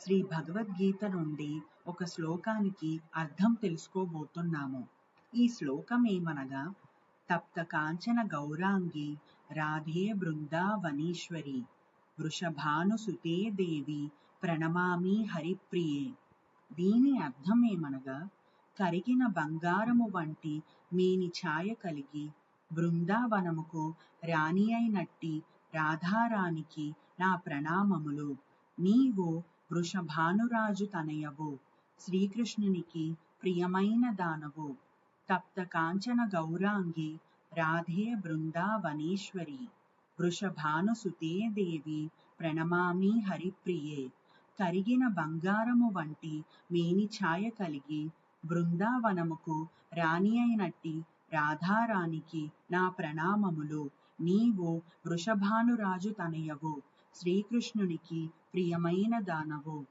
శ్రీ భగవద్గీత నుండి ఒక శ్లోకానికి అర్థం తెలుసుకోబోతున్నాము. ఈ శ్లోకం ఏమనగా, తప్త కాంచన గౌరాంగి రాధే బృందావనీశ్వరి వృషభానుసుతే దేవి ప్రణమామి హరిప్రియే. దీని అర్థం ఏమనగా, కరిగిన బంగారము వంటి మేని ఛాయ కలిగి బృందావనముకు రాణి అయినట్టి రాధారానికి నా ప్రణామములు. నీవు వృషభానురాజు తనయవు, శ్రీకృష్ణునికి ప్రియమైన దానవు. తప్త కాంచన గౌరాంగి రాధే బృందావనీశ్వరి వృషభానుసుతే దేవి ప్రణమామి హరిప్రియే. కరిగిన బంగారము వంటి మేని ఛాయ కలిగి బృందావనముకు రాణి అయినట్టి రాధారానికి నా ప్రణామములు. నీవు వృషభానురాజు తనయవు, శ్రీకృష్ణునికి ప్రియమైన దానవు.